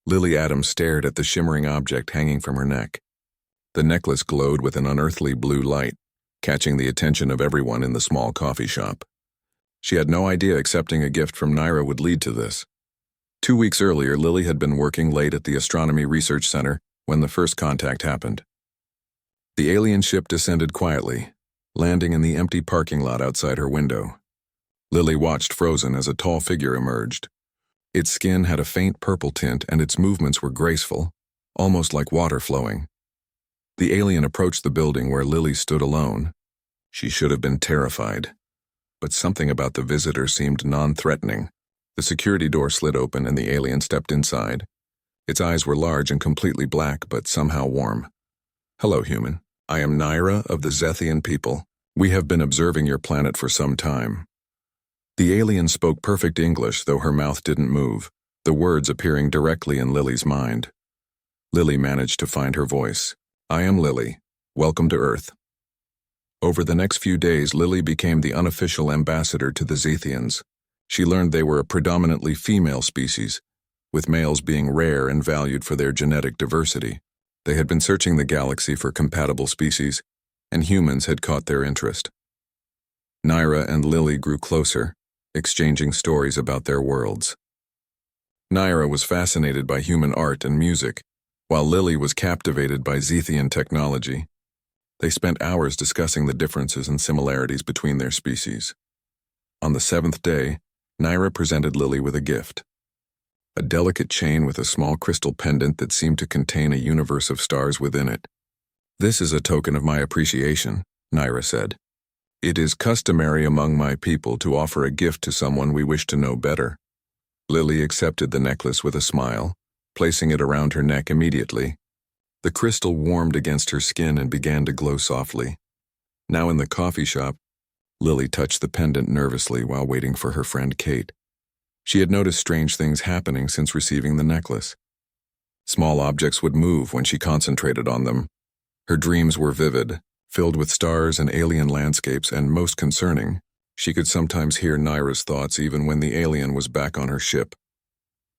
Lily Adams stared at the shimmering object hanging from her neck. The necklace glowed with an unearthly blue light, catching the attention of everyone in the small coffee shop. She had no idea accepting a gift from Naira would lead to this. 2 weeks earlier, Lily had been working late at the Astronomy Research Center when the first contact happened. The alien ship descended quietly, landing in the empty parking lot outside her window. Lily watched frozen as a tall figure emerged. Its skin had a faint purple tint and its movements were graceful, almost like water flowing. The alien approached the building where Lily stood alone. She should have been terrified, but something about the visitor seemed non-threatening. The security door slid open and the alien stepped inside. Its eyes were large and completely black, but somehow warm. "Hello, human. I am Naira of the Zethian people. We have been observing your planet for some time." The alien spoke perfect English, though her mouth didn't move, the words appearing directly in Lily's mind. Lily managed to find her voice. "I am Lily. Welcome to Earth." Over the next few days, Lily became the unofficial ambassador to the Zethians. She learned they were a predominantly female species, with males being rare and valued for their genetic diversity. They had been searching the galaxy for compatible species, and humans had caught their interest. Naira and Lily grew closer, exchanging stories about their worlds. Naira was fascinated by human art and music, while Lily was captivated by Zethian technology. They spent hours discussing the differences and similarities between their species. On the 7th day, Naira presented Lily with a gift. A delicate chain with a small crystal pendant that seemed to contain a universe of stars within it. "This is a token of my appreciation," Naira said. "It is customary among my people to offer a gift to someone we wish to know better." Lily accepted the necklace with a smile, placing it around her neck immediately. The crystal warmed against her skin and began to glow softly. Now in the coffee shop, Lily touched the pendant nervously while waiting for her friend Kate. She had noticed strange things happening since receiving the necklace. Small objects would move when she concentrated on them. Her dreams were vivid, filled with stars and alien landscapes, and most concerning, she could sometimes hear Naira's thoughts even when the alien was back on her ship.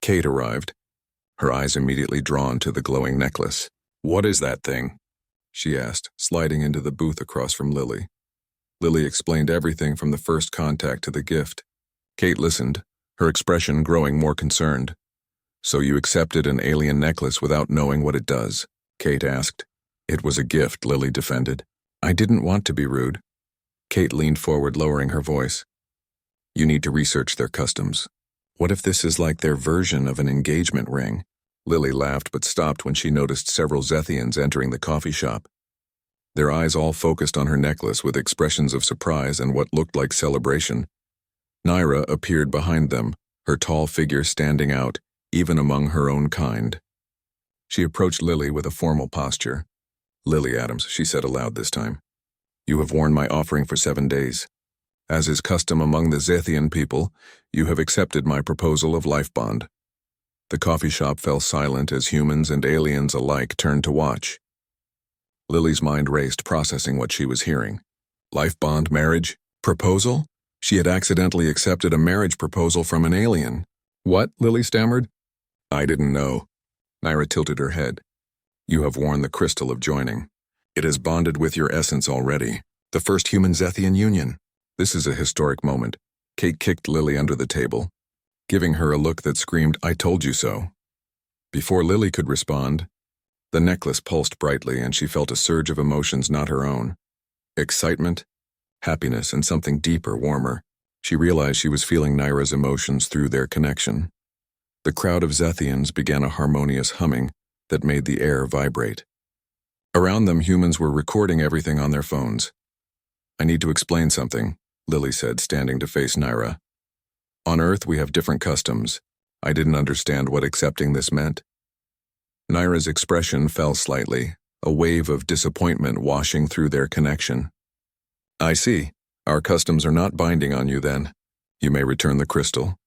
Kate arrived, her eyes immediately drawn to the glowing necklace. "What is that thing?" she asked, sliding into the booth across from Lily. Lily explained everything from the first contact to the gift. Kate listened, her expression growing more concerned. "So you accepted an alien necklace without knowing what it does?" Kate asked. "It was a gift," Lily defended. "I didn't want to be rude." Kate leaned forward, lowering her voice. "You need to research their customs. What if this is like their version of an engagement ring?" Lily laughed but stopped when she noticed several Zethians entering the coffee shop. Their eyes all focused on her necklace with expressions of surprise and what looked like celebration. Naira appeared behind them, her tall figure standing out, even among her own kind. She approached Lily with a formal posture. "Lily Adams," she said aloud this time, "you have worn my offering for 7 days. As is custom among the Zethian people, you have accepted my proposal of life bond." The coffee shop fell silent as humans and aliens alike turned to watch. Lily's mind raced, processing what she was hearing. Life bond, marriage, proposal? She had accidentally accepted a marriage proposal from an alien. "What?" Lily stammered. "I didn't know." Naira tilted her head. "You have worn the crystal of joining. It has bonded with your essence already. The first human Zethian union. This is a historic moment." Kate kicked Lily under the table, giving her a look that screamed, "I told you so." Before Lily could respond, the necklace pulsed brightly and she felt a surge of emotions not her own. Excitement, happiness, and something deeper, warmer. She realized she was feeling Naira's emotions through their connection. The crowd of Zethians began a harmonious humming that made the air vibrate. Around them, humans were recording everything on their phones. "I need to explain something," Lily said, standing to face Naira. "On Earth, we have different customs. I didn't understand what accepting this meant." Naira's expression fell slightly, a wave of disappointment washing through their connection. "I see. Our customs are not binding on you then. You may return the crystal."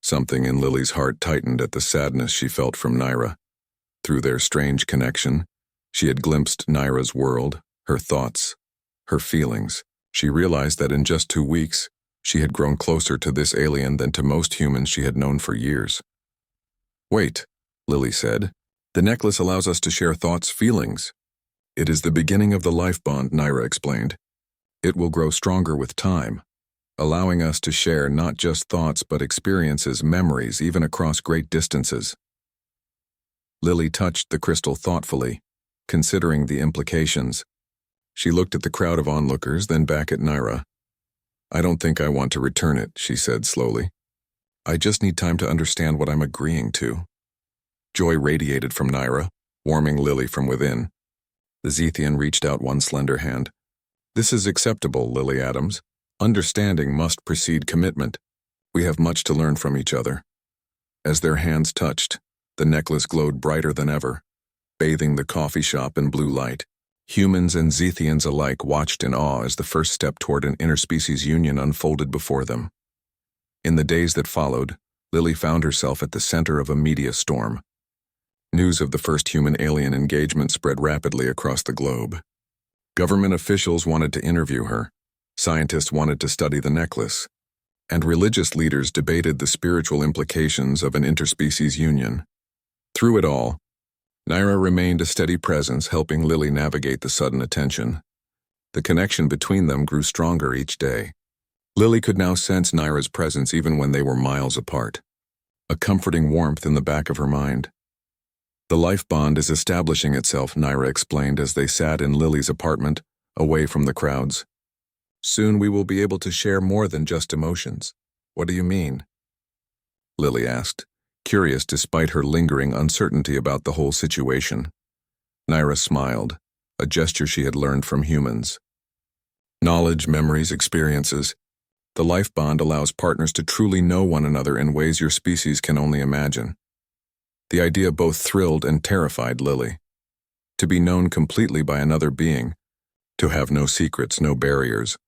Something in Lily's heart tightened at the sadness she felt from Naira. Through their strange connection, she had glimpsed Naira's world, her thoughts, her feelings. She realized that in just 2 weeks, she had grown closer to this alien than to most humans she had known for years. "Wait," Lily said. The necklace allows us to share thoughts, feelings. It is the beginning of the life bond, Naira explained. It will grow stronger with time, allowing us to share not just thoughts but experiences, memories, even across great distances. Lily touched the crystal thoughtfully, considering the implications. She looked at the crowd of onlookers, then back at Naira. I don't think I want to return it, she said slowly. I just need time to understand what I'm agreeing to. Joy radiated from Naira, warming Lily from within. The Zethian reached out one slender hand. This is acceptable, Lily Adams. Understanding must precede commitment. We have much to learn from each other. As their hands touched, the necklace glowed brighter than ever, bathing the coffee shop in blue light. Humans and Zethians alike watched in awe as the first step toward an interspecies union unfolded before them. In the days that followed, Lily found herself at the center of a media storm. News of the first human-alien engagement spread rapidly across the globe. Government officials wanted to interview her, scientists wanted to study the necklace, and religious leaders debated the spiritual implications of an interspecies union. Through it all, Naira remained a steady presence, helping Lily navigate the sudden attention. The connection between them grew stronger each day. Lily could now sense Naira's presence even when they were miles apart. A comforting warmth in the back of her mind. The life bond is establishing itself, Naira explained as they sat in Lily's apartment, away from the crowds. Soon we will be able to share more than just emotions. What do you mean? Lily asked, curious despite her lingering uncertainty about the whole situation. Naira smiled, a gesture she had learned from humans. Knowledge, memories, experiences. The life bond allows partners to truly know one another in ways your species can only imagine. The idea both thrilled and terrified Lily. To be known completely by another being, to have no secrets, no barriers.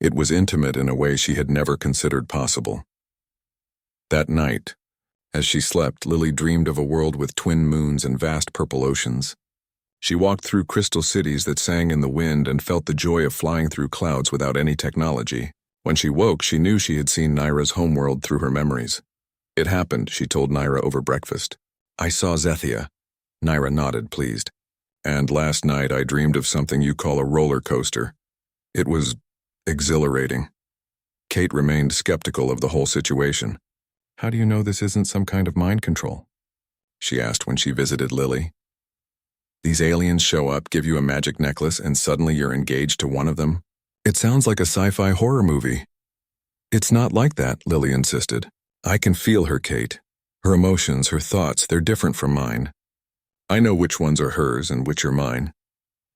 It was intimate in a way she had never considered possible. That night, as she slept, Lily dreamed of a world with twin moons and vast purple oceans. She walked through crystal cities that sang in the wind and felt the joy of flying through clouds without any technology. When she woke, she knew she had seen Naira's homeworld through her memories. It happened, she told Naira over breakfast. I saw Zethia. Naira nodded, pleased. And last night I dreamed of something you call a roller coaster. It was exhilarating. Kate remained skeptical of the whole situation. How do you know this isn't some kind of mind control? She asked when she visited Lily. These aliens show up, give you a magic necklace, and suddenly you're engaged to one of them? It sounds like a sci-fi horror movie. It's not like that, Lily insisted. I can feel her, Kate. Her emotions, her thoughts, they're different from mine. I know which ones are hers and which are mine.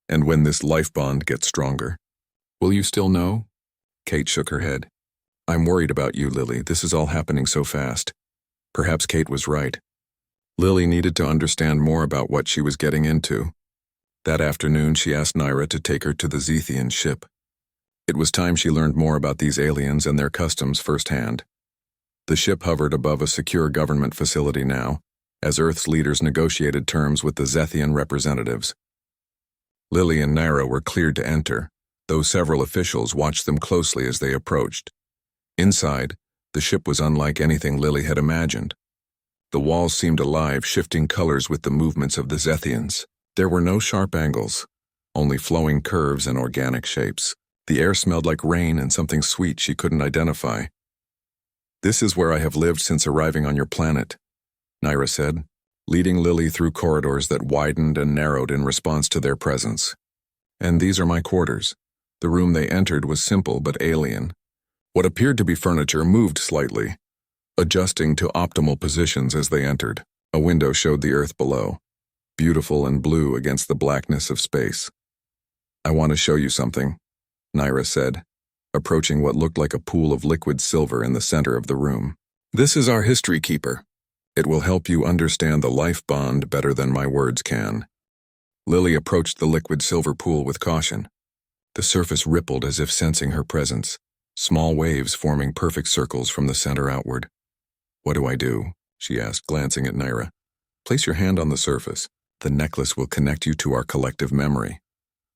And when this life bond gets stronger, will you still know? Kate shook her head. I'm worried about you, Lily. This is all happening so fast. Perhaps Kate was right. Lily needed to understand more about what she was getting into. That afternoon, she asked Naira to take her to the Zethian ship. It was time she learned more about these aliens and their customs firsthand. The ship hovered above a secure government facility now, as Earth's leaders negotiated terms with the Zethian representatives. Lily and Naira were cleared to enter, though several officials watched them closely as they approached. Inside, the ship was unlike anything Lily had imagined. The walls seemed alive, shifting colors with the movements of the Zethians. There were no sharp angles, only flowing curves and organic shapes. The air smelled like rain and something sweet she couldn't identify. This is where I have lived since arriving on your planet, Naira said, leading Lily through corridors that widened and narrowed in response to their presence. And these are my quarters. The room they entered was simple but alien. What appeared to be furniture moved slightly, adjusting to optimal positions as they entered. A window showed the Earth below, beautiful and blue against the blackness of space. I want to show you something, Naira said, approaching what looked like a pool of liquid silver in the center of the room. This is our history keeper. It will help you understand the life bond better than my words can. Lily approached the liquid silver pool with caution. The surface rippled as if sensing her presence, small waves forming perfect circles from the center outward. What do I do? She asked, glancing at Naira. Place your hand on the surface. The necklace will connect you to our collective memory,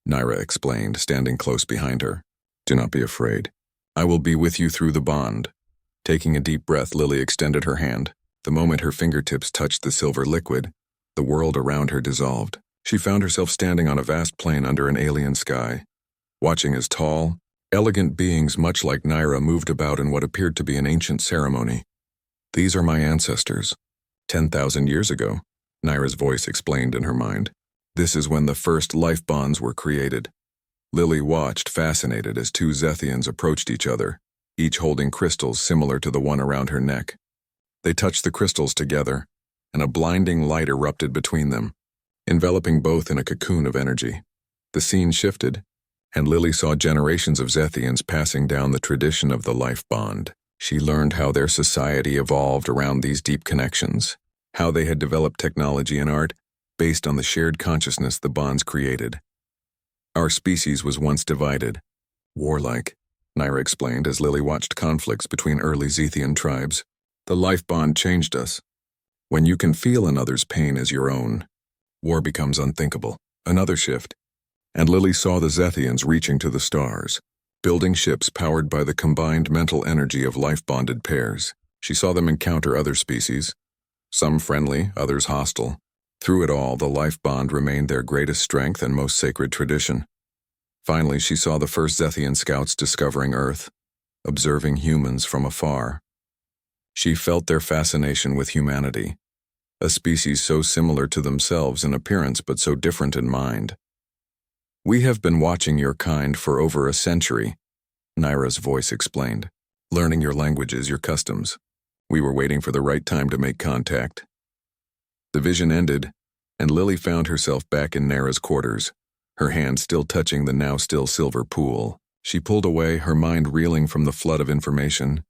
Naira explained, standing close behind her. Do not be afraid. I will be with you through the bond. Taking a deep breath, Lily extended her hand. The moment her fingertips touched the silver liquid, the world around her dissolved. She found herself standing on a vast plain under an alien sky, watching as tall, elegant beings much like Naira moved about in what appeared to be an ancient ceremony. "These are my ancestors. 10,000 years ago," Naira's voice explained in her mind. "This is when the first life bonds were created." Lily watched, fascinated, as two Zethians approached each other, each holding crystals similar to the one around her neck. They touched the crystals together, and a blinding light erupted between them, enveloping both in a cocoon of energy. The scene shifted, and Lily saw generations of Zethians passing down the tradition of the life bond. She learned how their society evolved around these deep connections, how they had developed technology and art based on the shared consciousness the bonds created. "Our species was once divided, warlike," Naira explained as Lily watched conflicts between early Zethian tribes. "The life bond changed us. When you can feel another's pain as your own, war becomes unthinkable." Another shift, and Lily saw the Zethians reaching to the stars, building ships powered by the combined mental energy of life-bonded pairs. She saw them encounter other species, some friendly, others hostile. Through it all, the life bond remained their greatest strength and most sacred tradition. Finally, she saw the first Zethian scouts discovering Earth, observing humans from afar. She felt their fascination with humanity, a species so similar to themselves in appearance but so different in mind. "We have been watching your kind for over a century," Naira's voice explained, "learning your languages, your customs. We were waiting for the right time to make contact." The vision ended, and Lily found herself back in Naira's quarters, her hand still touching the now still silver pool. She pulled away, her mind reeling from the flood of information.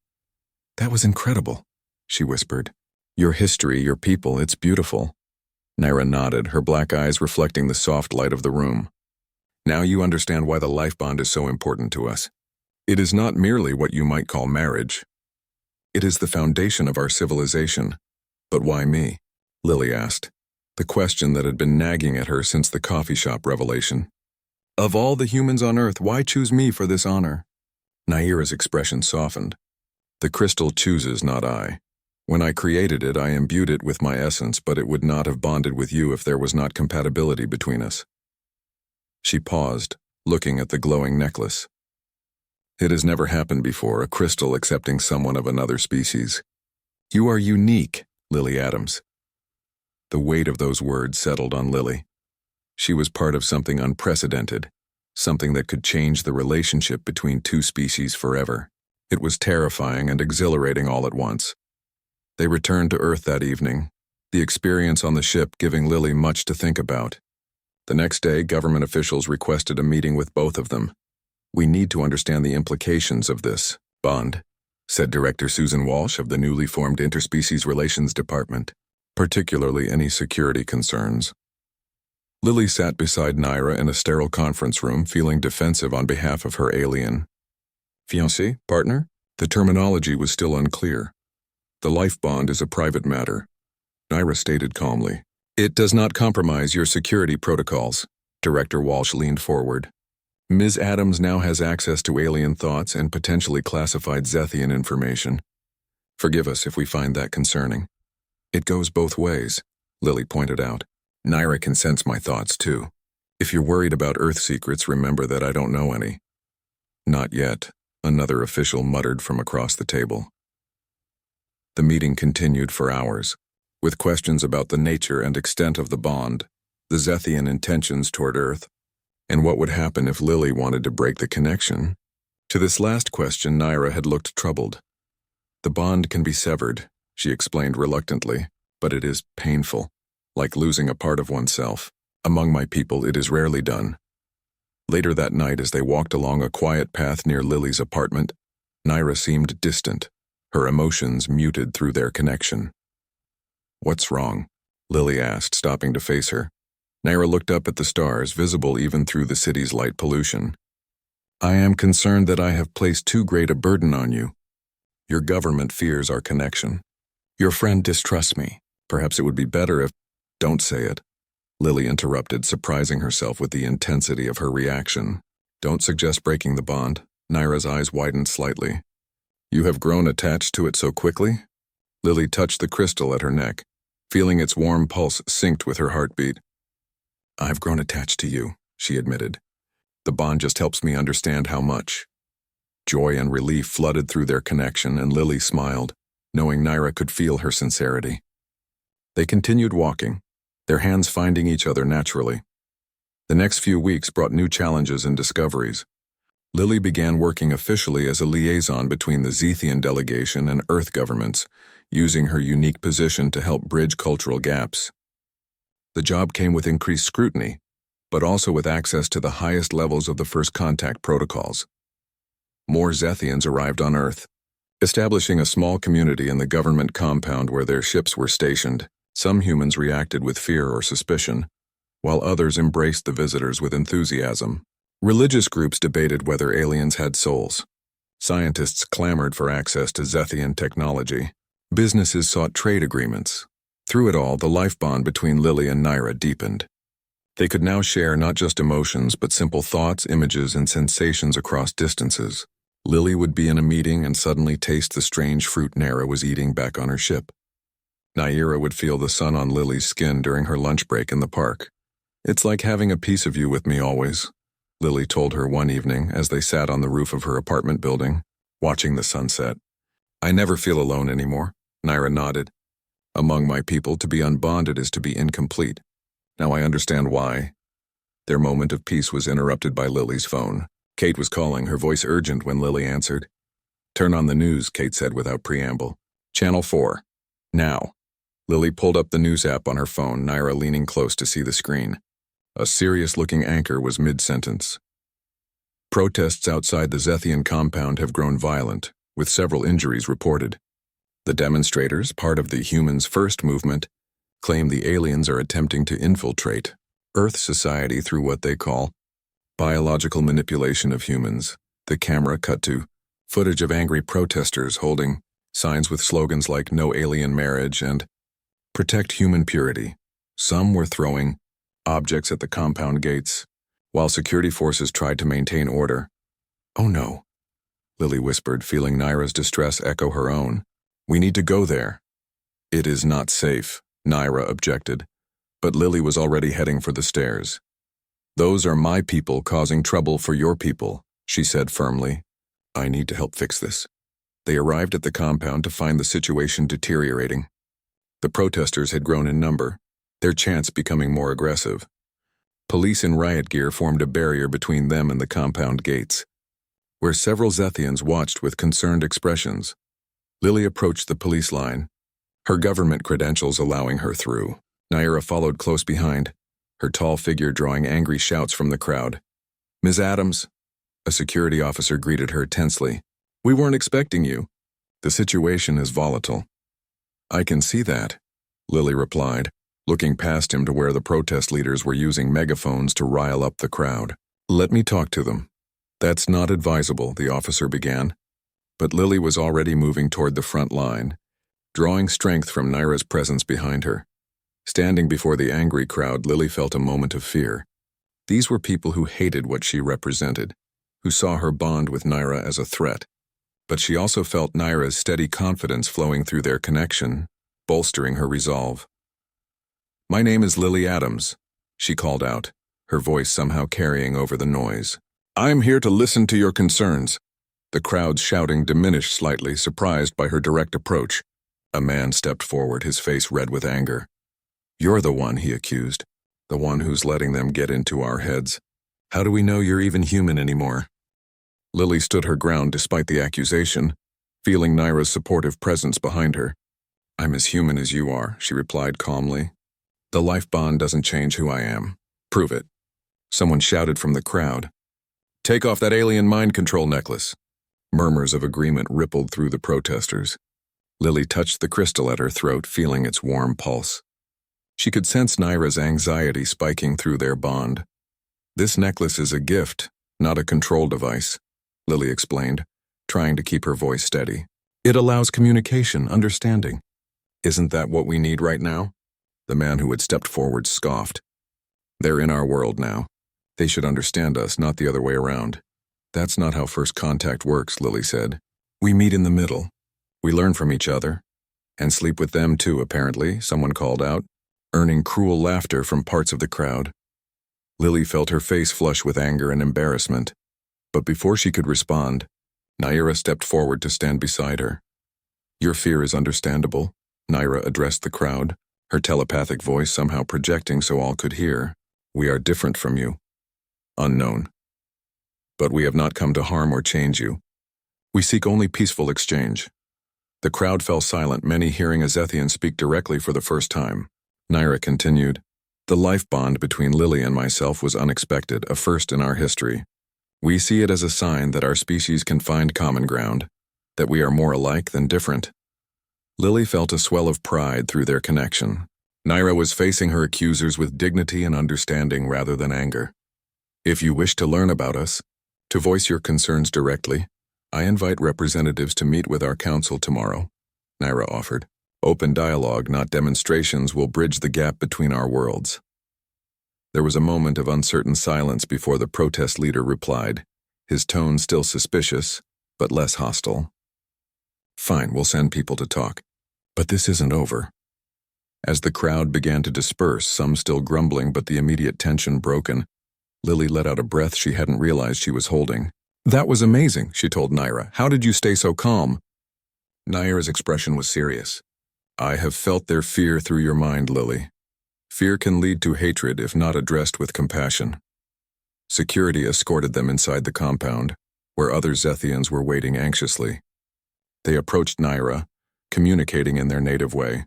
"That was incredible," she whispered. "Your history, your people, it's beautiful." Naira nodded, her black eyes reflecting the soft light of the room. "Now you understand why the life bond is so important to us. It is not merely what you might call marriage. It is the foundation of our civilization." "But why me?" Lily asked, the question that had been nagging at her since the coffee shop revelation. "Of all the humans on Earth, why choose me for this honor?" Naira's expression softened. "The crystal chooses, not I. When I created it, I imbued it with my essence, but it would not have bonded with you if there was not compatibility between us." She paused, looking at the glowing necklace. "It has never happened before, a crystal accepting someone of another species. You are unique, Lily Adams." The weight of those words settled on Lily. She was part of something unprecedented, something that could change the relationship between two species forever. It was terrifying and exhilarating all at once. They returned to Earth that evening, the experience on the ship giving Lily much to think about. The next day, government officials requested a meeting with both of them. "We need to understand the implications of this bond," said Director Susan Walsh of the newly formed Interspecies Relations Department, "particularly any security concerns." Lily sat beside Naira in a sterile conference room, feeling defensive on behalf of her alien. "Fiancé? Partner?" The terminology was still unclear. "The life bond is a private matter," Naira stated calmly. "It does not compromise your security protocols." Director Walsh leaned forward. "Ms. Adams now has access to alien thoughts and potentially classified Zethian information. Forgive us if we find that concerning." "It goes both ways," Lily pointed out. "Naira can sense my thoughts, too. If you're worried about Earth secrets, remember that I don't know any." "Not yet," another official muttered from across the table. The meeting continued for hours, with questions about the nature and extent of the bond, the Zethian intentions toward Earth, and what would happen if Lily wanted to break the connection. To this last question, Naira had looked troubled. "The bond can be severed," she explained reluctantly, "but it is painful, like losing a part of oneself. Among my people, it is rarely done." Later that night, as they walked along a quiet path near Lily's apartment, Naira seemed distant, her emotions muted through their connection. "What's wrong?" Lily asked, stopping to face her. Naira looked up at the stars, visible even through the city's light pollution. "I am concerned that I have placed too great a burden on you. Your government fears our connection. Your friend distrusts me. Perhaps it would be better if—" "Don't say it," Lily interrupted, surprising herself with the intensity of her reaction. "Don't suggest breaking the bond." Naira's eyes widened slightly. "You have grown attached to it so quickly?" Lily touched the crystal at her neck, feeling its warm pulse synced with her heartbeat. "I've grown attached to you," she admitted. "The bond just helps me understand how much." Joy and relief flooded through their connection, and Lily smiled, knowing Naira could feel her sincerity. They continued walking, their hands finding each other naturally. The next few weeks brought new challenges and discoveries. Lily began working officially as a liaison between the Zethian delegation and Earth governments, using her unique position to help bridge cultural gaps. The job came with increased scrutiny, but also with access to the highest levels of the First Contact protocols. More Zethians arrived on Earth, establishing a small community in the government compound where their ships were stationed. Some humans reacted with fear or suspicion, while others embraced the visitors with enthusiasm. Religious groups debated whether aliens had souls. Scientists clamored for access to Zethian technology. Businesses sought trade agreements. Through it all, the life bond between Lily and Naira deepened. They could now share not just emotions, but simple thoughts, images, and sensations across distances. Lily would be in a meeting and suddenly taste the strange fruit Naira was eating back on her ship. Naira would feel the sun on Lily's skin during her lunch break in the park. "It's like having a piece of you with me always," Lily told her one evening as they sat on the roof of her apartment building, watching the sunset. "I never feel alone anymore," Naira nodded. "Among my people, to be unbonded is to be incomplete. Now I understand why." Their moment of peace was interrupted by Lily's phone. Kate was calling, her voice urgent when Lily answered. "Turn on the news," Kate said without preamble. "Channel 4. Now." Lily pulled up the news app on her phone, Naira leaning close to see the screen. A serious-looking anchor was mid-sentence. "Protests outside the Zethian compound have grown violent, with several injuries reported. The demonstrators, part of the Humans First movement, claim the aliens are attempting to infiltrate Earth society through what they call biological manipulation of humans." The camera cut to footage of angry protesters holding signs with slogans like "No Alien Marriage" and "Protect Human Purity." Some were throwing objects at the compound gates, while security forces tried to maintain order. "Oh no," Lily whispered, feeling Naira's distress echo her own. "We need to go there." "It is not safe," Naira objected, but Lily was already heading for the stairs. "Those are my people causing trouble for your people," she said firmly. "I need to help fix this." They arrived at the compound to find the situation deteriorating. The protesters had grown in number, their chants becoming more aggressive. Police in riot gear formed a barrier between them and the compound gates, where several Zethians watched with concerned expressions. Lily approached the police line, her government credentials allowing her through. Naira followed close behind, her tall figure drawing angry shouts from the crowd. "Ms. Adams," a security officer greeted her tensely. "We weren't expecting you. The situation is volatile." "I can see that," Lily replied, looking past him to where the protest leaders were using megaphones to rile up the crowd. "Let me talk to them." "That's not advisable," the officer began. But Lily was already moving toward the front line, drawing strength from Naira's presence behind her. Standing before the angry crowd, Lily felt a moment of fear. These were people who hated what she represented, who saw her bond with Naira as a threat. But she also felt Naira's steady confidence flowing through their connection, bolstering her resolve. "My name is Lily Adams," she called out, her voice somehow carrying over the noise. "I'm here to listen to your concerns." The crowd's shouting diminished slightly, surprised by her direct approach. A man stepped forward, his face red with anger. "You're the one," he accused. "The one who's letting them get into our heads. How do we know you're even human anymore?" Lily stood her ground despite the accusation, feeling Naira's supportive presence behind her. "I'm as human as you are," she replied calmly. "The life bond doesn't change who I am. Prove it." Someone shouted from the crowd. "Take off that alien mind control necklace." Murmurs of agreement rippled through the protesters. Lily touched the crystal at her throat, feeling its warm pulse. She could sense Naira's anxiety spiking through their bond. "This necklace is a gift, not a control device," Lily explained, trying to keep her voice steady. "It allows communication, understanding. Isn't that what we need right now?" The man who had stepped forward scoffed. "They're in our world now. They should understand us, not the other way around." "That's not how first contact works," Lily said. "We meet in the middle. We learn from each other. And sleep with them too, apparently, someone called out, earning cruel laughter from parts of the crowd. Lily felt her face flush with anger and embarrassment. But before she could respond, Naira stepped forward to stand beside her. "Your fear is understandable," Naira addressed the crowd, her telepathic voice somehow projecting so all could hear. "We are different from you. Unknown. But we have not come to harm or change you. We seek only peaceful exchange." The crowd fell silent, many hearing a Zethian speak directly for the first time. Naira continued, "The life bond between Lily and myself was unexpected, a first in our history. We see it as a sign that our species can find common ground, that we are more alike than different." Lily felt a swell of pride through their connection. Naira was facing her accusers with dignity and understanding rather than anger. "If you wish to learn about us, to voice your concerns directly, I invite representatives to meet with our council tomorrow," Naira offered. "Open dialogue, not demonstrations, will bridge the gap between our worlds." There was a moment of uncertain silence before the protest leader replied, his tone still suspicious, but less hostile. "Fine, we'll send people to talk. But this isn't over." As the crowd began to disperse, some still grumbling but the immediate tension broken, Lily let out a breath she hadn't realized she was holding. "That was amazing," she told Naira. "How did you stay so calm?" Naira's expression was serious. "I have felt their fear through your mind, Lily. Fear can lead to hatred if not addressed with compassion." Security escorted them inside the compound, where other Zethians were waiting anxiously. They approached Naira, communicating in their native way,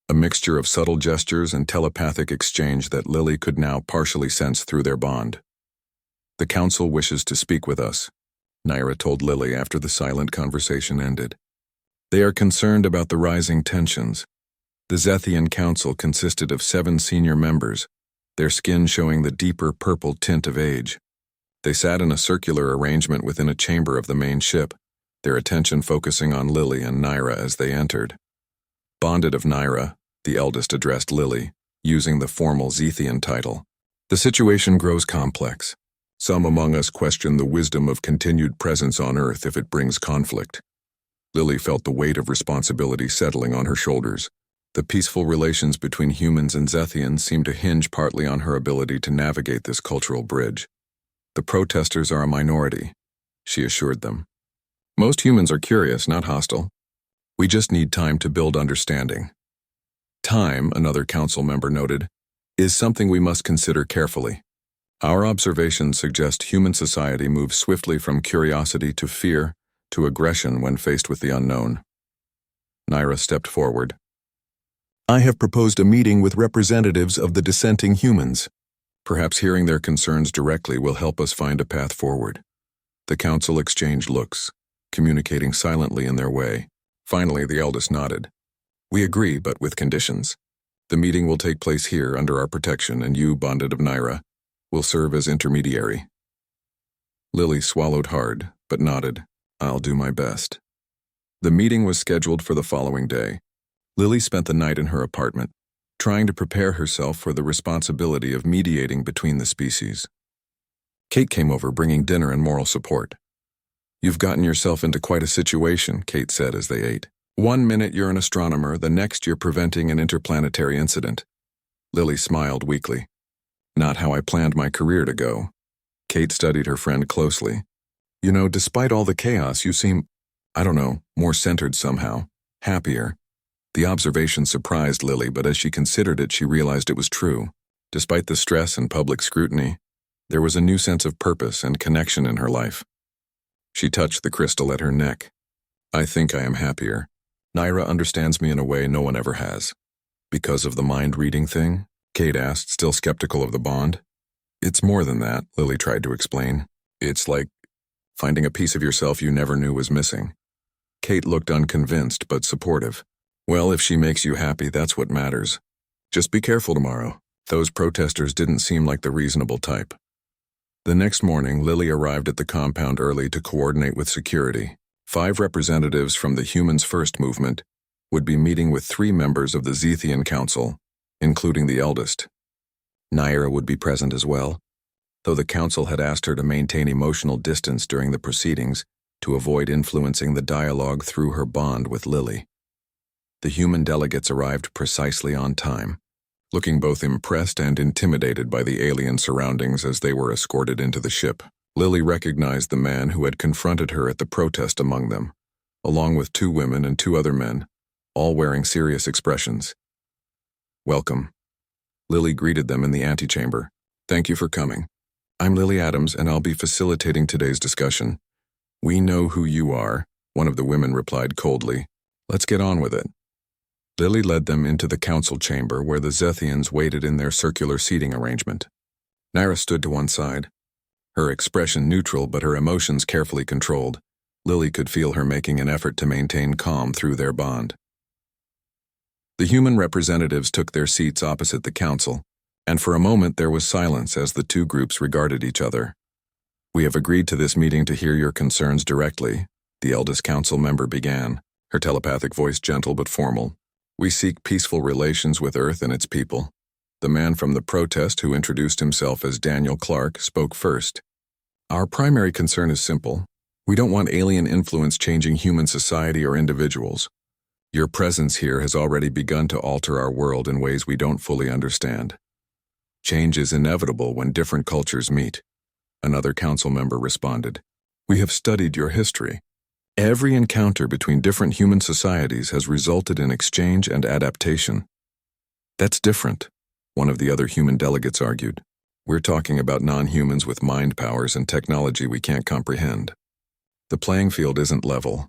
a mixture of subtle gestures and telepathic exchange that Lily could now partially sense through their bond. "The council wishes to speak with us," Naira told Lily after the silent conversation ended. "They are concerned about the rising tensions." The Zethian council consisted of 7 senior members, their skin showing the deeper purple tint of age. They sat in a circular arrangement within a chamber of the main ship, their attention focusing on Lily and Naira as they entered. Bonded of Naira, the eldest addressed Lily, using the formal Zethian title. "The situation grows complex. Some among us question the wisdom of continued presence on Earth if it brings conflict." Lily felt the weight of responsibility settling on her shoulders. The peaceful relations between humans and Zethians seemed to hinge partly on her ability to navigate this cultural bridge. "The protesters are a minority," she assured them. "Most humans are curious, not hostile. We just need time to build understanding." "Time," another council member noted, "is something we must consider carefully. Our observations suggest human society moves swiftly from curiosity to fear to aggression when faced with the unknown." Naira stepped forward. "I have proposed a meeting with representatives of the dissenting humans. Perhaps hearing their concerns directly will help us find a path forward." The council exchanged looks, communicating silently in their way. Finally, the eldest nodded. "We agree, but with conditions. The meeting will take place here under our protection, and you, bonded of Naira, will serve as intermediary." Lily swallowed hard, but nodded. "I'll do my best." The meeting was scheduled for the following day. Lily spent the night in her apartment, trying to prepare herself for the responsibility of mediating between the species. Kate came over bringing dinner and moral support. "You've gotten yourself into quite a situation," Kate said as they ate. "One minute you're an astronomer, the next you're preventing an interplanetary incident." Lily smiled weakly. "Not how I planned my career to go." Kate studied her friend closely. "You know, despite all the chaos, you seem, I don't know, more centered somehow, happier." The observation surprised Lily, but as she considered it, she realized it was true. Despite the stress and public scrutiny, there was a new sense of purpose and connection in her life. She touched the crystal at her neck. "I think I am happier. Naira understands me in a way no one ever has." "Because of the mind-reading thing?" Kate asked, still skeptical of the bond. "It's more than that," Lily tried to explain. "It's like finding a piece of yourself you never knew was missing." Kate looked unconvinced but supportive. "Well, if she makes you happy, that's what matters. Just be careful tomorrow." Those protesters didn't seem like the reasonable type. The next morning, Lily arrived at the compound early to coordinate with security. 5 representatives from the Humans First movement would be meeting with 3 members of the Zethian Council, including the eldest. Naira would be present as well, though the council had asked her to maintain emotional distance during the proceedings to avoid influencing the dialogue through her bond with Lily. The human delegates arrived precisely on time, looking both impressed and intimidated by the alien surroundings as they were escorted into the ship. Lily recognized the man who had confronted her at the protest among them, along with 2 women and 2 other men, all wearing serious expressions. "Welcome." Lily greeted them in the antechamber. "Thank you for coming. I'm Lily Adams, and I'll be facilitating today's discussion." "We know who you are," one of the women replied coldly. "Let's get on with it." Lily led them into the council chamber where the Zethians waited in their circular seating arrangement. Naira stood to one side, her expression neutral but her emotions carefully controlled. Lily could feel her making an effort to maintain calm through their bond. The human representatives took their seats opposite the council, and for a moment there was silence as the 2 groups regarded each other. "We have agreed to this meeting to hear your concerns directly," the eldest council member began, her telepathic voice gentle but formal. "We seek peaceful relations with Earth and its people." The man from the protest, who introduced himself as Daniel Clark, spoke first. "Our primary concern is simple. We don't want alien influence changing human society or individuals. Your presence here has already begun to alter our world in ways we don't fully understand. Change is inevitable when different cultures meet," another council member responded. "We have studied your history. Every encounter between different human societies has resulted in exchange and adaptation." "That's different," one of the other human delegates argued. "We're talking about non-humans with mind powers and technology we can't comprehend." "The playing field isn't level,"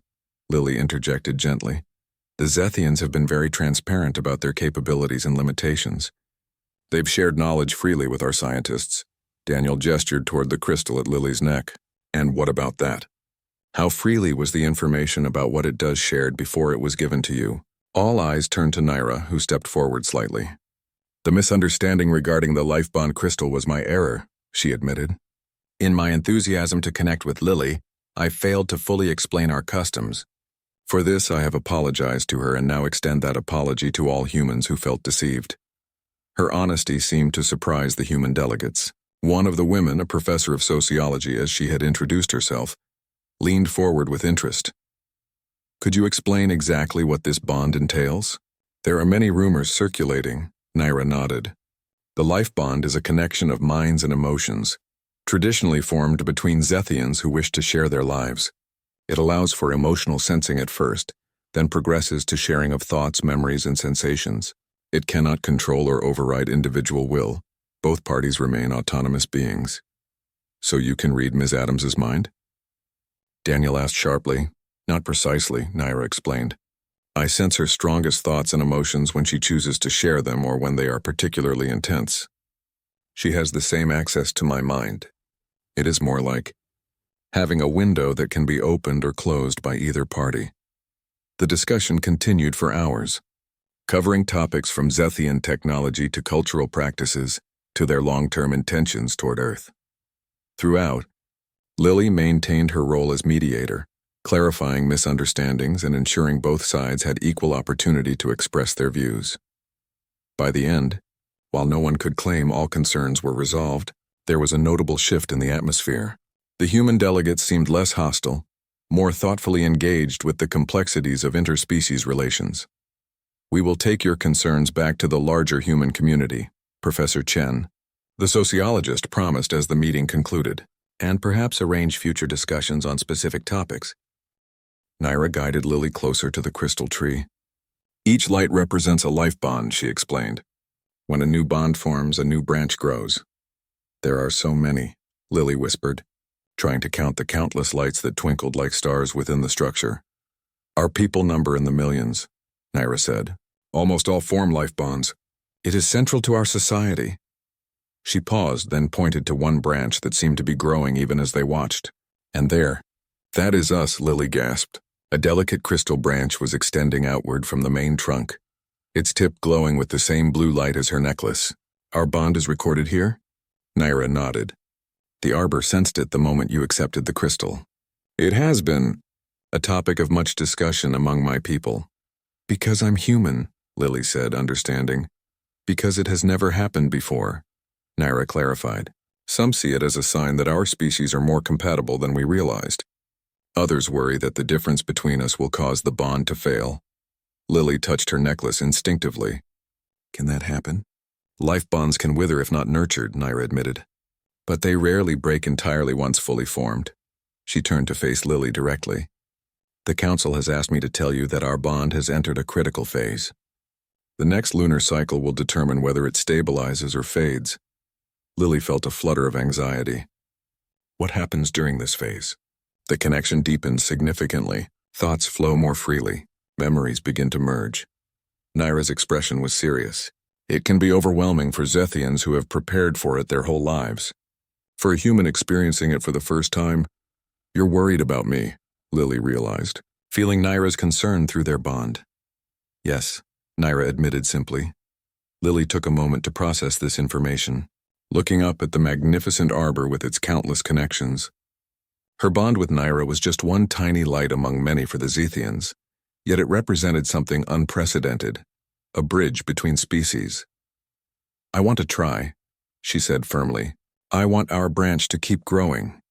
Lily interjected gently. "The Zethians have been very transparent about their capabilities and limitations. They've shared knowledge freely with our scientists." Daniel gestured toward the crystal at Lily's neck. "And what about that? How freely was the information about what it does shared before it was given to you?" All eyes turned to Naira, who stepped forward slightly. "The misunderstanding regarding the life bond crystal was my error," she admitted. "In my enthusiasm to connect with Lily, I failed to fully explain our customs. For this, I have apologized to her and now extend that apology to all humans who felt deceived." Her honesty seemed to surprise the human delegates. One of the women, a professor of sociology as she had introduced herself, leaned forward with interest. "Could you explain exactly what this bond entails?" "There are many rumors circulating," Naira nodded. "The life bond is a connection of minds and emotions, traditionally formed between Zethians who wish to share their lives. It allows for emotional sensing at first, then progresses to sharing of thoughts, memories, and sensations. It cannot control or override individual will. Both parties remain autonomous beings." "So you can read Ms. Adams's mind?" Daniel asked sharply. "Not precisely," Naira explained. "I sense her strongest thoughts and emotions when she chooses to share them or when they are particularly intense. She has the same access to my mind. It is more like having a window that can be opened or closed by either party." The discussion continued for hours, covering topics from Zethian technology to cultural practices to their long-term intentions toward Earth. Throughout, Lily maintained her role as mediator, clarifying misunderstandings and ensuring both sides had equal opportunity to express their views. By the end, while no one could claim all concerns were resolved, there was a notable shift in the atmosphere. The human delegates seemed less hostile, more thoughtfully engaged with the complexities of interspecies relations. "We will take your concerns back to the larger human community," Professor Chen, the sociologist, promised as the meeting concluded, "and perhaps arrange future discussions on specific topics." Naira guided Lily closer to the crystal tree. "Each light represents a life bond," she explained. "When a new bond forms, a new branch grows." "There are so many," Lily whispered, trying to count the countless lights that twinkled like stars within the structure. "Our people number in the millions," Naira said. "Almost all form life bonds. It is central to our society." She paused, then pointed to one branch that seemed to be growing even as they watched. "And there, that is us," Lily gasped. A delicate crystal branch was extending outward from the main trunk, its tip glowing with the same blue light as her necklace. "Our bond is recorded here?" Naira nodded. "The arbor sensed it the moment you accepted the crystal. It has been a topic of much discussion among my people." "Because I'm human," Lily said, understanding. "Because it has never happened before," Naira clarified. "Some see it as a sign that our species are more compatible than we realized. Others worry that the difference between us will cause the bond to fail." Lily touched her necklace instinctively. Can that happen? Life bonds can wither if not nurtured, Naira admitted. But they rarely break entirely once fully formed. She turned to face Lily directly. The Council has asked me to tell you that our bond has entered a critical phase. The next lunar cycle will determine whether it stabilizes or fades. Lily felt a flutter of anxiety. What happens during this phase? The connection deepens significantly. Thoughts flow more freely. Memories begin to merge. Naira's expression was serious. It can be overwhelming for Zethians who have prepared for it their whole lives. For a human experiencing it for the first time, you're worried about me, Lily realized, feeling Naira's concern through their bond. Yes, Naira admitted simply. Lily took a moment to process this information, looking up at the magnificent arbor with its countless connections. Her bond with Naira was just one tiny light among many for the Zethians, yet it represented something unprecedented, a bridge between species. I want to try, she said firmly. I want our branch to keep growing.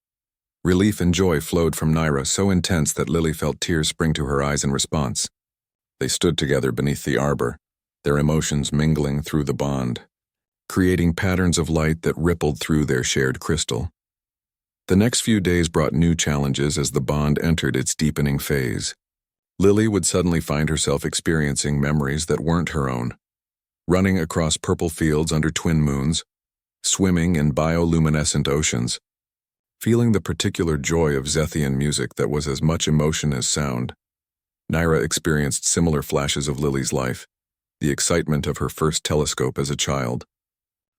Relief and joy flowed from Naira, so intense that Lily felt tears spring to her eyes in response. They stood together beneath the arbor, their emotions mingling through the bond, creating patterns of light that rippled through their shared crystal. The next few days brought new challenges as the bond entered its deepening phase. Lily would suddenly find herself experiencing memories that weren't her own, running across purple fields under twin moons, swimming in bioluminescent oceans, feeling the particular joy of Zethian music that was as much emotion as sound. Naira experienced similar flashes of Lily's life, the excitement of her first telescope as a child,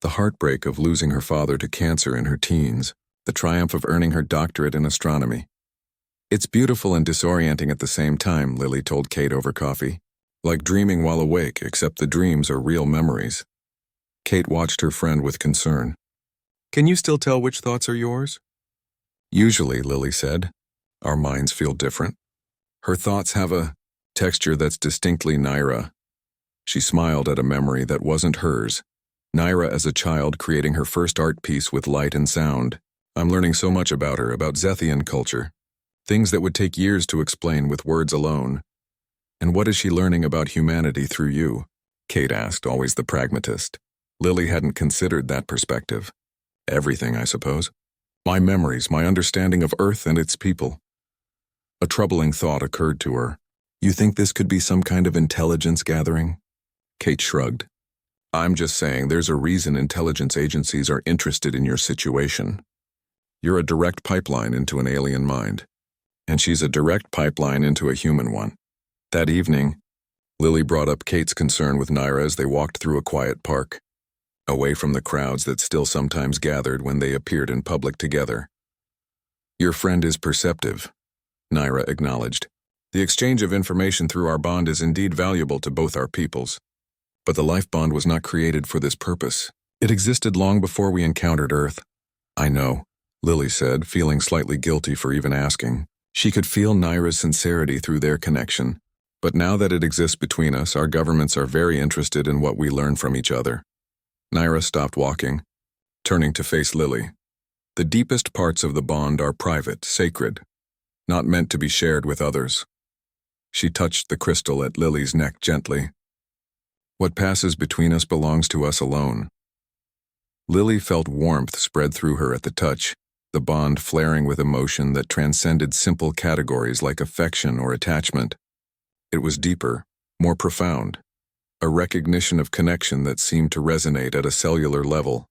the heartbreak of losing her father to cancer in her teens, the triumph of earning her doctorate in astronomy. It's beautiful and disorienting at the same time, Lily told Kate over coffee. Like dreaming while awake, except the dreams are real memories. Kate watched her friend with concern. Can you still tell which thoughts are yours? Usually, Lily said. Our minds feel different. Her thoughts have a texture that's distinctly Naira. She smiled at a memory that wasn't hers. Naira as a child creating her first art piece with light and sound. I'm learning so much about her, about Zethian culture. Things that would take years to explain with words alone. And what is she learning about humanity through you? Kate asked, always the pragmatist. Lily hadn't considered that perspective. Everything, I suppose. My memories, my understanding of Earth and its people. A troubling thought occurred to her. You think this could be some kind of intelligence gathering? Kate shrugged. I'm just saying there's a reason intelligence agencies are interested in your situation. You're a direct pipeline into an alien mind. And she's a direct pipeline into a human one. That evening, Lily brought up Kate's concern with Naira as they walked through a quiet park, away from the crowds that still sometimes gathered when they appeared in public together. Your friend is perceptive, Naira acknowledged. The exchange of information through our bond is indeed valuable to both our peoples. But the life bond was not created for this purpose. It existed long before we encountered Earth. I know, Lily said, feeling slightly guilty for even asking. She could feel Naira's sincerity through their connection. But now that it exists between us, our governments are very interested in what we learn from each other. Naira stopped walking, turning to face Lily. The deepest parts of the bond are private, sacred, not meant to be shared with others. She touched the crystal at Lily's neck gently. What passes between us belongs to us alone. Lily felt warmth spread through her at the touch, the bond flaring with emotion that transcended simple categories like affection or attachment. It was deeper, more profound, a recognition of connection that seemed to resonate at a cellular level.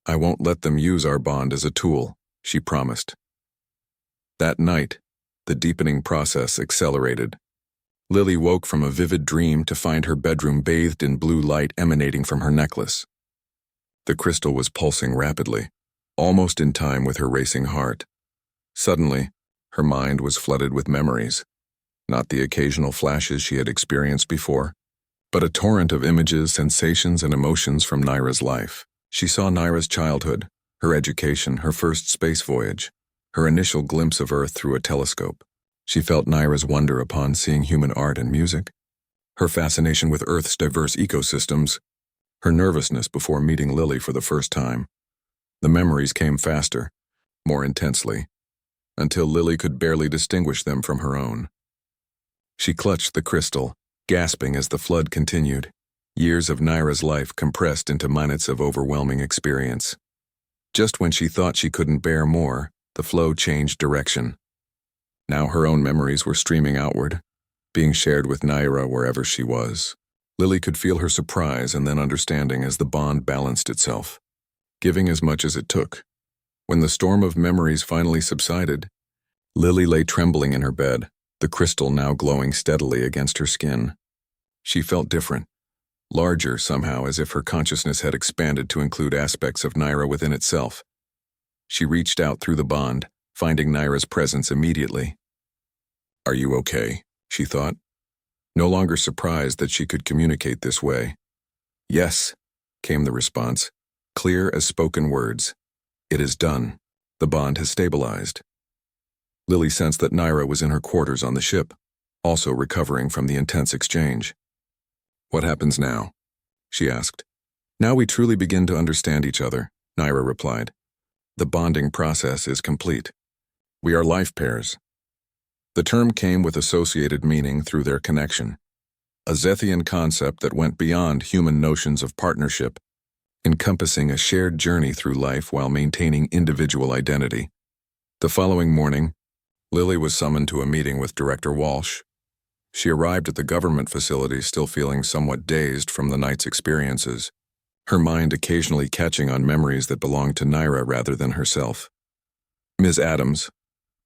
I won't let them use our bond as a tool, she promised. That night, the deepening process accelerated. Lily woke from a vivid dream to find her bedroom bathed in blue light emanating from her necklace. The crystal was pulsing rapidly, almost in time with her racing heart. Suddenly, her mind was flooded with memories. Not the occasional flashes she had experienced before, but a torrent of images, sensations, and emotions from Naira's life. She saw Naira's childhood, her education, her first space voyage, her initial glimpse of Earth through a telescope. She felt Naira's wonder upon seeing human art and music, her fascination with Earth's diverse ecosystems, her nervousness before meeting Lily for the first time. The memories came faster, more intensely, until Lily could barely distinguish them from her own. She clutched the crystal, gasping as the flood continued, years of Naira's life compressed into minutes of overwhelming experience. Just when she thought she couldn't bear more, the flow changed direction. Now her own memories were streaming outward, being shared with Naira wherever she was. Lily could feel her surprise and then understanding as the bond balanced itself, giving as much as it took. When the storm of memories finally subsided, Lily lay trembling in her bed, the crystal now glowing steadily against her skin. She felt different, larger somehow, as if her consciousness had expanded to include aspects of Naira within itself. She reached out through the bond, finding Naira's presence immediately. "Are you okay?" she thought, no longer surprised that she could communicate this way. "Yes," came the response, clear as spoken words. "It is done. The bond has stabilized." Lily sensed that Naira was in her quarters on the ship, also recovering from the intense exchange. "What happens now?" she asked. "Now we truly begin to understand each other," Naira replied. "The bonding process is complete. We are life pairs." The term came with associated meaning through their connection, a Zethian concept that went beyond human notions of partnership, encompassing a shared journey through life while maintaining individual identity. The following morning, Lily was summoned to a meeting with Director Walsh. She arrived at the government facility still feeling somewhat dazed from the night's experiences, her mind occasionally catching on memories that belonged to Naira rather than herself. "Ms. Adams,"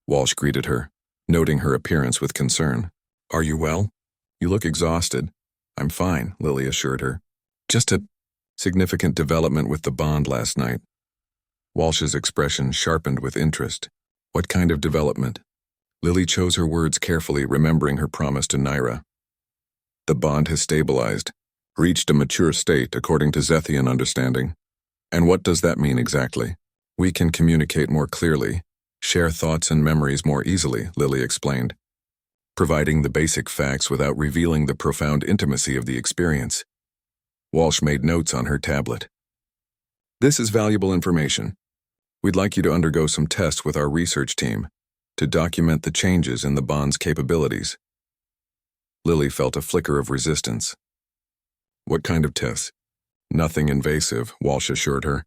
Walsh greeted her, noting her appearance with concern. "Are you well? You look exhausted." "I'm fine," Lily assured her. "Just a significant development with the bond last night." Walsh's expression sharpened with interest. "What kind of development?" Lily chose her words carefully, remembering her promise to Naira. "The bond has stabilized, reached a mature state according to Zethian understanding." "And what does that mean exactly?" "We can communicate more clearly, share thoughts and memories more easily," Lily explained, providing the basic facts without revealing the profound intimacy of the experience. Walsh made notes on her tablet. "This is valuable information. We'd like you to undergo some tests with our research team to document the changes in the bond's capabilities." Lily felt a flicker of resistance. "What kind of tests?" "Nothing invasive," Walsh assured her.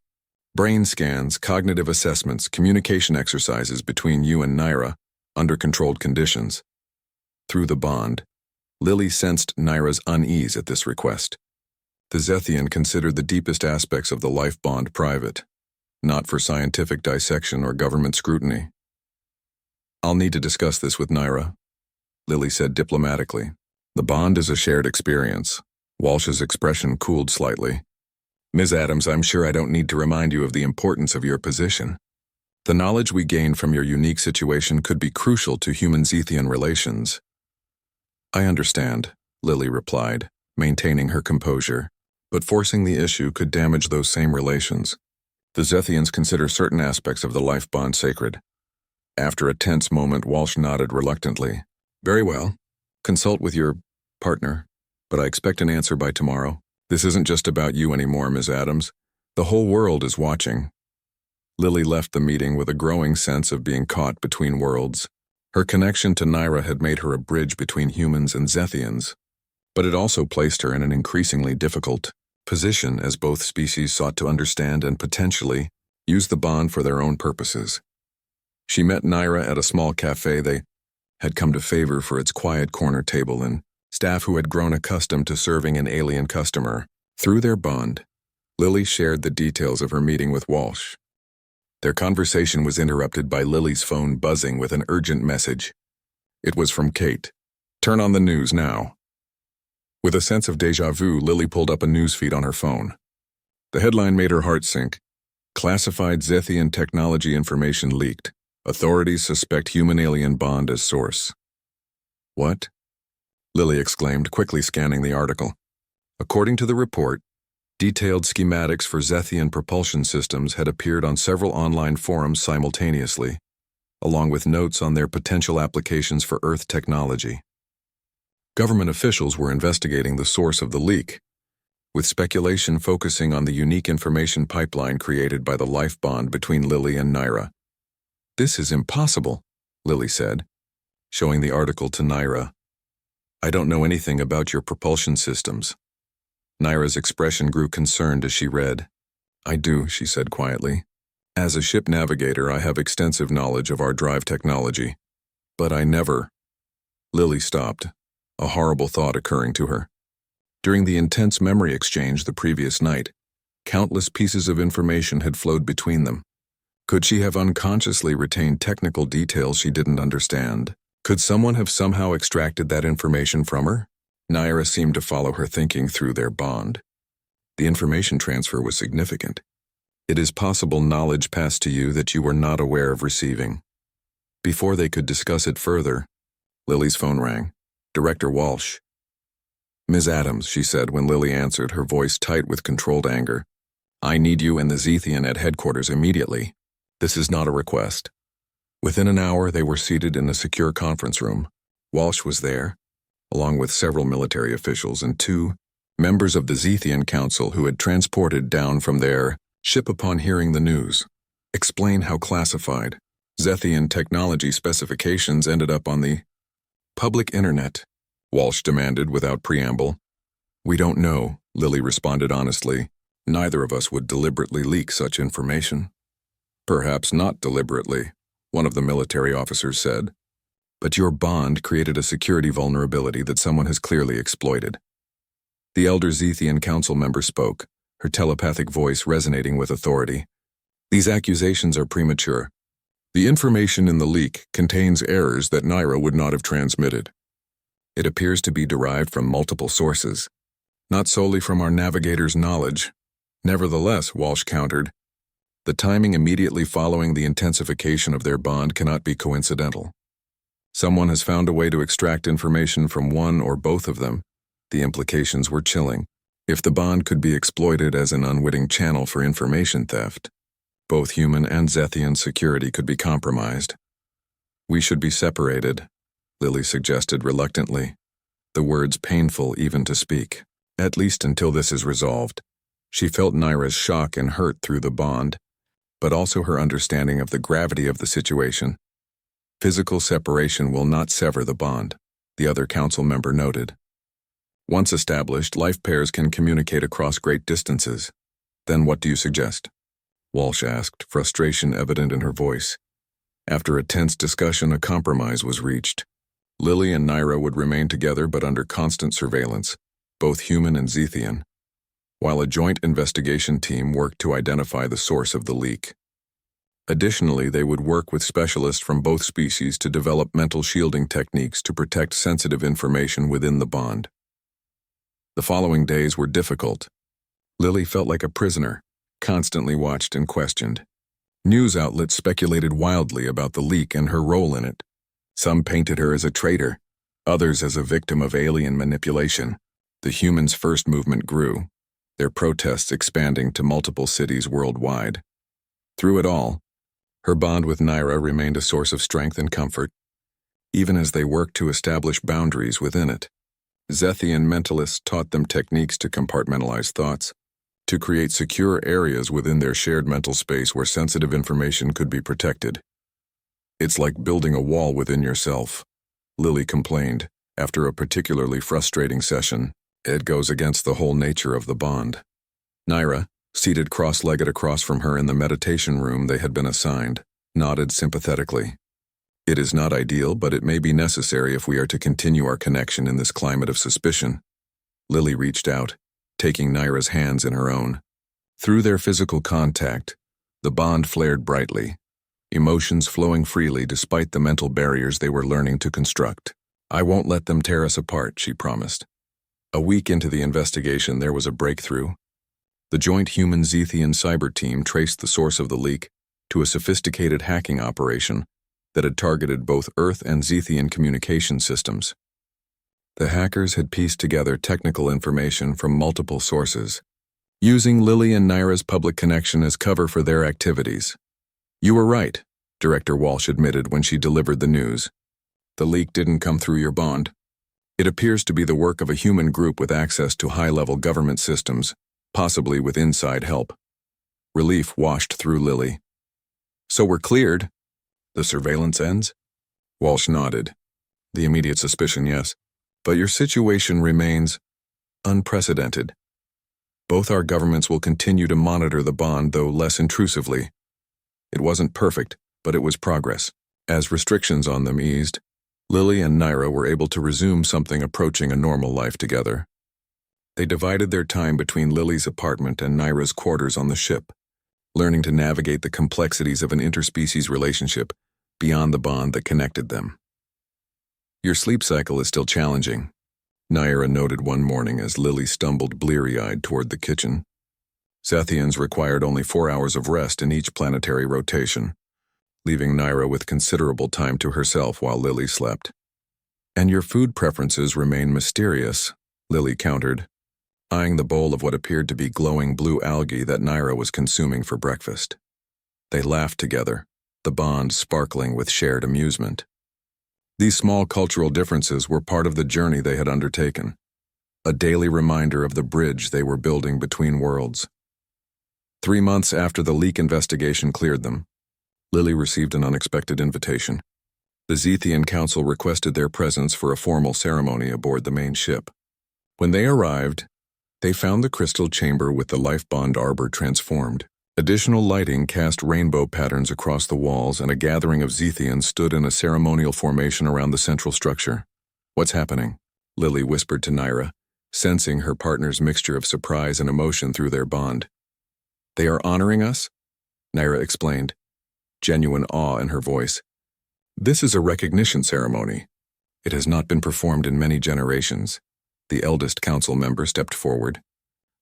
"Brain scans, cognitive assessments, communication exercises between you and Naira, under controlled conditions." Through the bond, Lily sensed Naira's unease at this request. The Zethian considered the deepest aspects of the life bond private, not for scientific dissection or government scrutiny. "I'll need to discuss this with Naira," Lily said diplomatically. "The bond is a shared experience." Walsh's expression cooled slightly. "Ms. Adams, I'm sure I don't need to remind you of the importance of your position. The knowledge we gain from your unique situation could be crucial to human-Zethian relations." "I understand," Lily replied, maintaining her composure, "but forcing the issue could damage those same relations. The Zethians consider certain aspects of the life bond sacred." After a tense moment, Walsh nodded reluctantly. "Very well. Consult with your partner, but I expect an answer by tomorrow. This isn't just about you anymore, Ms. Adams. The whole world is watching." Lily left the meeting with a growing sense of being caught between worlds. Her connection to Naira had made her a bridge between humans and Zethians, but it also placed her in an increasingly difficult position as both species sought to understand and potentially use the bond for their own purposes. She met Naira at a small cafe they had come to favor for its quiet corner table and staff who had grown accustomed to serving an alien customer. Through their bond, Lily shared the details of her meeting with Walsh. Their conversation was interrupted by Lily's phone buzzing with an urgent message. It was from Kate. "Turn on the news now." With a sense of déjà vu, Lily pulled up a newsfeed on her phone. The headline made her heart sink. "Classified Zethian technology information leaked. Authorities suspect human-alien bond as source." "What?" Lily exclaimed, quickly scanning the article. According to the report, detailed schematics for Zethian propulsion systems had appeared on several online forums simultaneously, along with notes on their potential applications for Earth technology. Government officials were investigating the source of the leak, with speculation focusing on the unique information pipeline created by the life bond between Lily and Naira. "This is impossible," Lily said, showing the article to Naira. I don't know anything about your propulsion systems. Naira's expression grew concerned as she read. I do, she said quietly. As a ship navigator, I have extensive knowledge of our drive technology. But I never... Lily stopped, a horrible thought occurring to her. During the intense memory exchange the previous night, countless pieces of information had flowed between them. Could she have unconsciously retained technical details she didn't understand? Could someone have somehow extracted that information from her? Naira seemed to follow her thinking through their bond. The information transfer was significant. It is possible knowledge passed to you that you were not aware of receiving. Before they could discuss it further, Lily's phone rang. Director Walsh. Ms. Adams, she said when Lily answered, her voice tight with controlled anger. I need you and the Zethian at headquarters immediately. This is not a request. Within an hour, they were seated in a secure conference room. Walsh was there, along with several military officials and 2 members of the Zethian Council who had transported down from their ship upon hearing the news. Explain how classified Zethian technology specifications ended up on the public internet, Walsh demanded without preamble. We don't know, Lily responded honestly. Neither of us would deliberately leak such information. Perhaps not deliberately, one of the military officers said. But your bond created a security vulnerability that someone has clearly exploited. The elder Zethian council member spoke, her telepathic voice resonating with authority. These accusations are premature. The information in the leak contains errors that Naira would not have transmitted. It appears to be derived from multiple sources, not solely from our navigator's knowledge. Nevertheless, Walsh countered, the timing immediately following the intensification of their bond cannot be coincidental. Someone has found a way to extract information from one or both of them. The implications were chilling. If the bond could be exploited as an unwitting channel for information theft, both human and Zethian security could be compromised. We should be separated, Lily suggested reluctantly, the words painful even to speak, at least until this is resolved. She felt Naira's shock and hurt through the bond, but also her understanding of the gravity of the situation. Physical separation will not sever the bond, the other council member noted. Once established, life pairs can communicate across great distances. Then what do you suggest? Walsh asked, frustration evident in her voice. After a tense discussion, a compromise was reached. Lily and Naira would remain together but under constant surveillance, both human and Zethian, while a joint investigation team worked to identify the source of the leak. Additionally, they would work with specialists from both species to develop mental shielding techniques to protect sensitive information within the bond. The following days were difficult. Lily felt like a prisoner, constantly watched and questioned. News outlets speculated wildly about the leak and her role in it. Some painted her as a traitor, others as a victim of alien manipulation. The Humans' First movement grew, their protests expanding to multiple cities worldwide. Through it all, her bond with Naira remained a source of strength and comfort, even as they worked to establish boundaries within it. Zethian mentalists taught them techniques to compartmentalize thoughts, to create secure areas within their shared mental space where sensitive information could be protected. It's like building a wall within yourself, Lily complained, after a particularly frustrating session. It goes against the whole nature of the bond. Naira, seated cross-legged across from her in the meditation room they had been assigned, nodded sympathetically. It is not ideal, but it may be necessary if we are to continue our connection in this climate of suspicion. Lily reached out, taking Naira's hands in her own. Through their physical contact, the bond flared brightly, emotions flowing freely despite the mental barriers they were learning to construct. I won't let them tear us apart, she promised. A week into the investigation, there was a breakthrough. The joint human-Zethian cyber team traced the source of the leak to a sophisticated hacking operation that had targeted both Earth and Zethian communication systems. The hackers had pieced together technical information from multiple sources, using Lily and Naira's public connection as cover for their activities. You were right, Director Walsh admitted when she delivered the news. The leak didn't come through your bond. It appears to be the work of a human group with access to high-level government systems, possibly with inside help. Relief washed through Lily. So we're cleared. The surveillance ends? Walsh nodded. The immediate suspicion, yes. But your situation remains unprecedented. Both our governments will continue to monitor the bond, though less intrusively. It wasn't perfect, but it was progress. As restrictions on them eased, Lily and Naira were able to resume something approaching a normal life together. They divided their time between Lily's apartment and Naira's quarters on the ship, learning to navigate the complexities of an interspecies relationship beyond the bond that connected them. Your sleep cycle is still challenging, Naira noted one morning as Lily stumbled bleary-eyed toward the kitchen. Zethians required only 4 hours of rest in each planetary rotation, leaving Naira with considerable time to herself while Lily slept. And your food preferences remain mysterious, Lily countered, eyeing the bowl of what appeared to be glowing blue algae that Naira was consuming for breakfast. They laughed together, the bond sparkling with shared amusement. These small cultural differences were part of the journey they had undertaken, a daily reminder of the bridge they were building between worlds. 3 months after the leak investigation cleared them, Lily received an unexpected invitation. The Zethian Council requested their presence for a formal ceremony aboard the main ship. When they arrived, they found the crystal chamber with the life bond arbor transformed. Additional lighting cast rainbow patterns across the walls, and a gathering of Zethians stood in a ceremonial formation around the central structure. "What's happening?" Lily whispered to Naira, sensing her partner's mixture of surprise and emotion through their bond. "They are honoring us?" Naira explained, genuine awe in her voice. "This is a recognition ceremony. It has not been performed in many generations." The eldest council member stepped forward,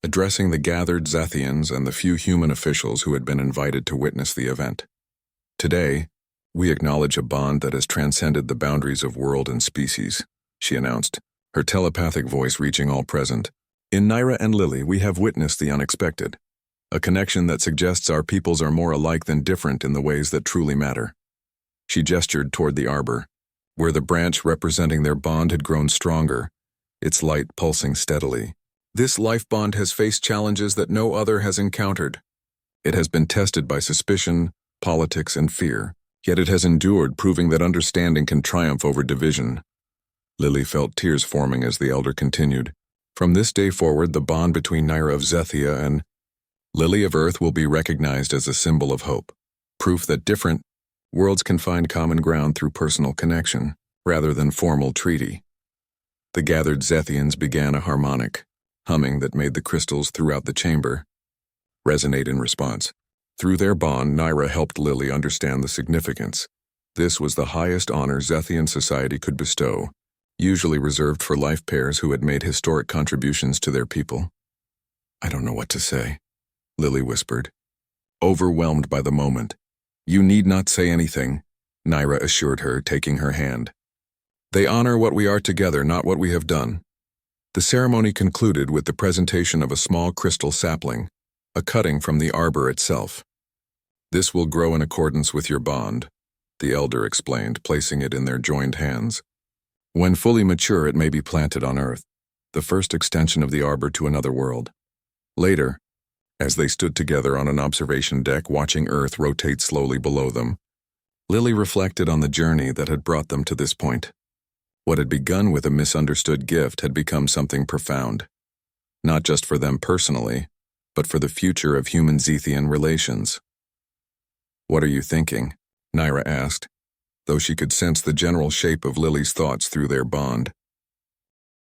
addressing the gathered Zethians and the few human officials who had been invited to witness the event. "Today, we acknowledge a bond that has transcended the boundaries of world and species," she announced, her telepathic voice reaching all present. "In Naira and Lily, we have witnessed the unexpected, a connection that suggests our peoples are more alike than different in the ways that truly matter." She gestured toward the arbor, where the branch representing their bond had grown stronger, its light pulsing steadily. "This life bond has faced challenges that no other has encountered. It has been tested by suspicion, politics, and fear, yet it has endured, proving that understanding can triumph over division." Lily felt tears forming as the elder continued. "From this day forward, the bond between Naira of Zethia and Lily of Earth will be recognized as a symbol of hope, proof that different worlds can find common ground through personal connection, rather than formal treaty." The gathered Zethians began a harmonic humming that made the crystals throughout the chamber resonate in response. Through their bond, Naira helped Lily understand the significance. This was the highest honor Zethian society could bestow, usually reserved for life pairs who had made historic contributions to their people. "I don't know what to say," Lily whispered, overwhelmed by the moment. "You need not say anything," Naira assured her, taking her hand. "They honor what we are together, not what we have done." The ceremony concluded with the presentation of a small crystal sapling, a cutting from the arbor itself. "This will grow in accordance with your bond," the elder explained, placing it in their joined hands. "When fully mature, it may be planted on Earth, the first extension of the arbor to another world." Later, as they stood together on an observation deck watching Earth rotate slowly below them, Lily reflected on the journey that had brought them to this point. What had begun with a misunderstood gift had become something profound, not just for them personally, but for the future of human-Zethian relations. "What are you thinking?" Naira asked, though she could sense the general shape of Lily's thoughts through their bond.